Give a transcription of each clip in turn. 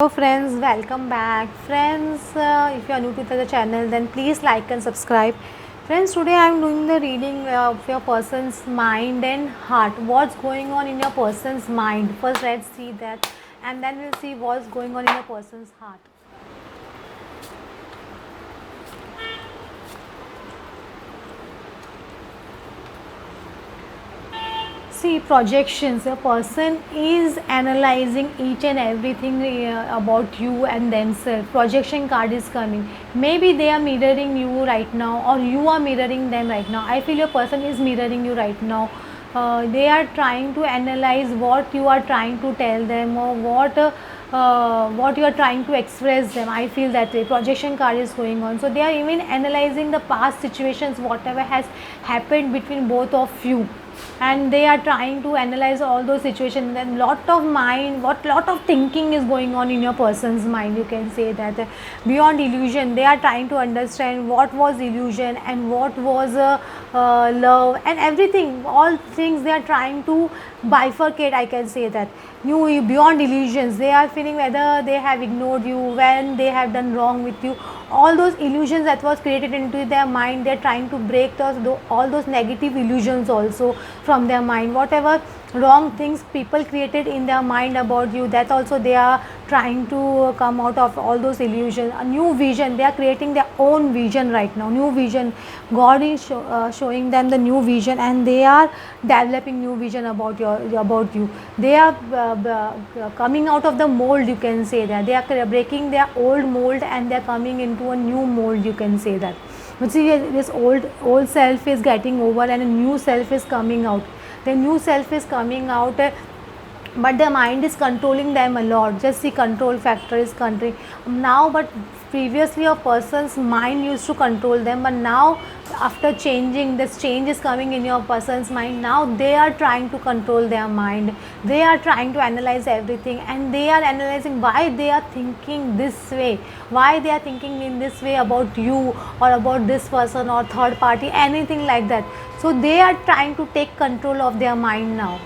Hello friends, welcome back. Friends, if you are new to the channel, then please like and subscribe. Friends, today I am doing the reading of your person's mind and heart. What's going on in your person's mind? First, let's see that, and then we'll see what's going on in your person's heart. See, projections. A person is analyzing each and everything about you and themselves. Projection card is coming. Maybe they are mirroring you right now, or you are mirroring them right now. I feel your person is mirroring you right now. They are trying to analyze what you are trying to tell them, or what you are trying to express them. I feel that way. Projection card is going on. So they are even analyzing the past situations, whatever has happened between both of you, and they are trying to analyze all those situations. Then lot of thinking is going on in your person's mind. You can say that beyond illusion, they are trying to understand what was illusion and what was love and everything. All things they are trying to bifurcate. I can say that new beyond illusions. They are feeling whether they have ignored you, when they have done wrong with you. All those illusions that was created into their mind, they're trying to break all those negative illusions also from their mind. Whatever wrong things people created in their mind about you, that also they are trying to come out of all those illusions. A new vision, they are creating their own vision right now. New vision, God is showing them the new vision, and they are developing new vision about you. They are coming out of the mold. You can say that they are breaking their old mold, and they are coming into a new mold. You can say that. But see, this old self is getting over, and a new self is coming out. The new self is coming out, but their mind is controlling them a lot. Just the control factor is controlling now. But previously a person's mind used to control them, but now after changing, this change is coming in your person's mind. Now they are trying to control their mind. They are trying to analyze everything, and they are analyzing why they are thinking this way, why they are thinking in this way about you, or about this person, or third party, anything like that. So they are trying to take control of their mind now.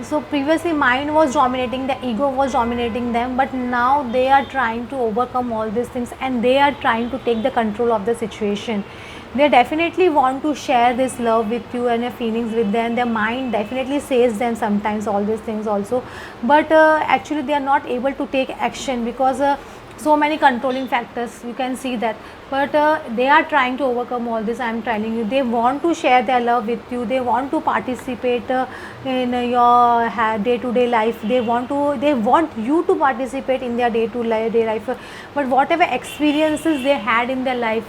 So previously mind was dominating, the ego was dominating them, but now they are trying to overcome all these things, and they are trying to take the control of the situation. They definitely want to share this love with you and your feelings with them. Their mind definitely says them sometimes all these things also, but actually they are not able to take action because so many controlling factors. You can see that, but they are trying to overcome all this. I am telling you, they want to share their love with you. They want to participate in your day-to-day life. They want you to participate in their day-to-day life. But whatever experiences they had in their life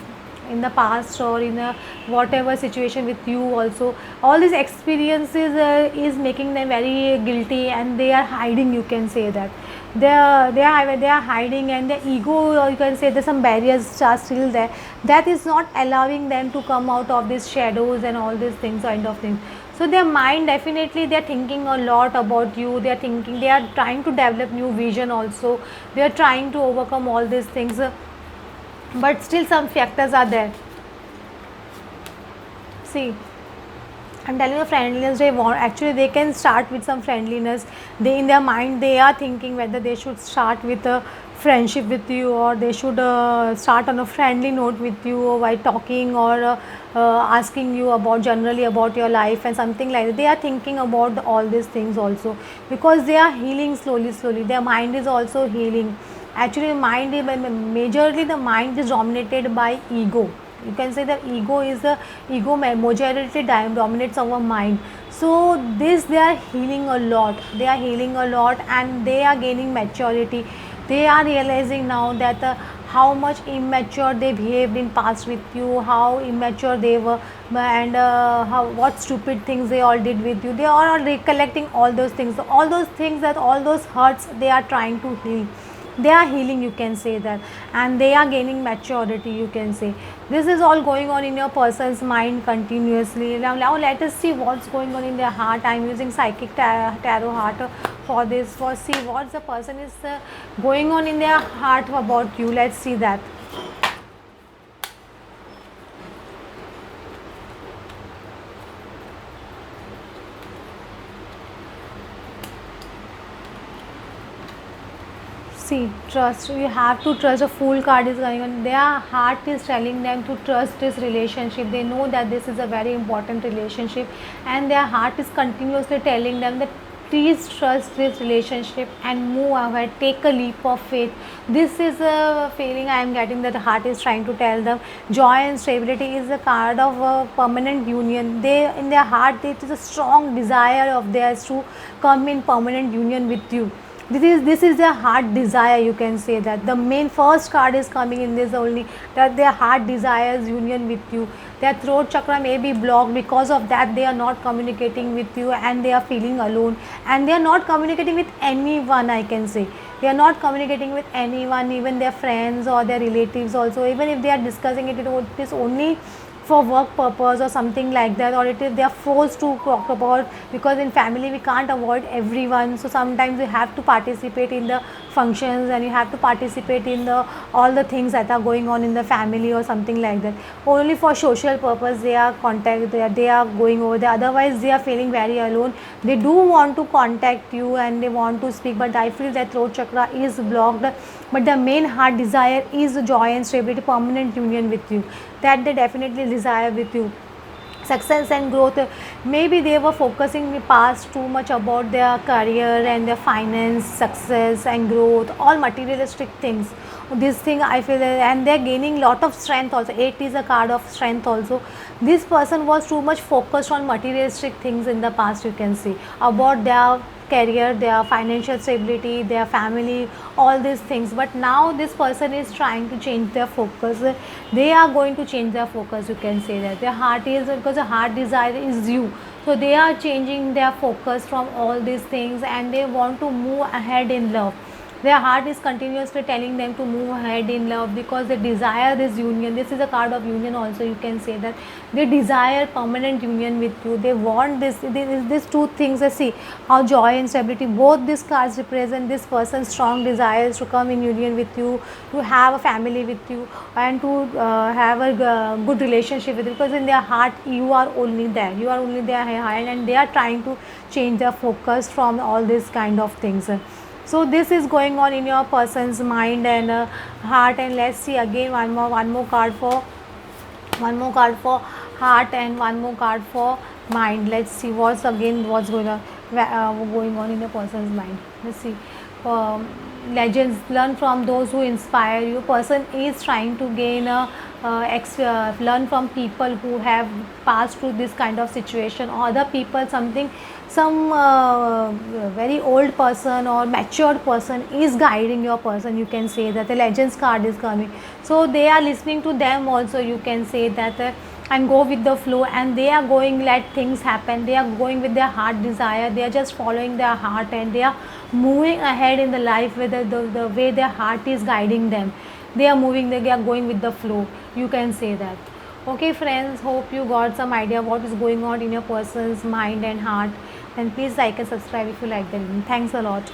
in the past, or in a whatever situation with you also, all these experiences is making them very guilty, and they are hiding. You can say that they are hiding, and the ego, you can say there's some barriers are still there, that is not allowing them to come out of these shadows and all these things, kind of things. So their mind, definitely they are thinking a lot about you. They are thinking, they are trying to develop new vision also. They are trying to overcome all these things, but still some factors are there. See, I'm telling you, friendliness, they want, actually they can start with some friendliness. They, in their mind, they are thinking whether they should start with a friendship with you, or they should start on a friendly note with you, or by talking, or asking you about generally about your life and something like that. They are thinking about all these things also, because they are healing slowly. Their mind is also healing. Actually mind is, majorly the mind is dominated by ego. You can say that ego majority dominates our mind. So this, they are healing a lot. They are healing a lot, and they are gaining maturity. They are realizing now that how much immature they behaved in past with you, how immature they were, and how what stupid things they all did with you. They are all recollecting all those things. So all those things, that all those hurts, they are trying to heal. They are healing, you can say that, and they are gaining maturity. You can say this is all going on in your person's mind continuously. Now let us see what's going on in their heart. I'm using psychic tarot heart for this, for see what the person is going on in their heart about you. Let's see that. See, trust. You have to trust. A fool card is going on. Their heart is telling them to trust this relationship. They know that this is a very important relationship, and their heart is continuously telling them that please trust this relationship and move ahead. Take a leap of faith. This is a feeling I am getting that the heart is trying to tell them. Joy and stability is a card of a permanent union. They in their heart it is a strong desire of theirs to come in permanent union with you. This is their heart desire. You can say that the main first card is coming in this only, that their heart desires union with you. Their throat chakra may be blocked, because of that they are not communicating with you and they are feeling alone, and they are not communicating with anyone. I can say they are not communicating with anyone, even their friends or their relatives also. Even if they are discussing it, it is only for work purpose or something like that, or it is they are forced to talk about, because in family we can't avoid everyone. So sometimes you have to participate in the functions, and you have to participate in the all the things that are going on in the family or something like that. Only for social purpose they are contact, they are going over there. Otherwise they are feeling very alone. They do want to contact you and they want to speak, but I feel that throat chakra is blocked. But the main heart desire is joy and stability, permanent union with you, that they definitely desire with you. Success and growth, maybe they were focusing in the past too much about their career and their finance, success and growth, all materialistic things. This thing I feel, and they're gaining lot of strength also. 8 is a card of strength also. This person was too much focused on materialistic things in the past, you can see, about their career, their financial stability, their family, all these things. But now this person is trying to change their focus. They are going to change their focus, you can say that. Their heart is, because the heart desire is you. So they are changing their focus from all these things, and they want to move ahead in love. Their heart is continuously telling them to move ahead in love, because they desire this union. This is a card of union also, you can say that. They desire permanent union with you. They want this two things. See how joy and stability, both these cards represent this person's strong desires to come in union with you, to have a family with you, and to have a good relationship with you, because in their heart you are only there. You are only there, and they are trying to change their focus from all these kind of things. So this is going on in your person's mind and heart. And let's see again one more card for heart and one more card for mind. Let's see what's going on in a person's mind. Let's see. Legends, learn from those who inspire you. Person is trying to gain learn from people who have passed through this kind of situation, or other people, some very old person or matured person is guiding your person. You can say that the legends card is coming, so they are listening to them also, you can say that. And go with the flow, and they are going, let things happen. They are going with their heart desire. They are just following their heart, and they are moving ahead in the life with the way their heart is guiding them. They are moving, they are going with the flow, you can say that. Okay friends, hope you got some idea what is going on in your person's mind and heart. And please like and subscribe if you like the video. Thanks a lot.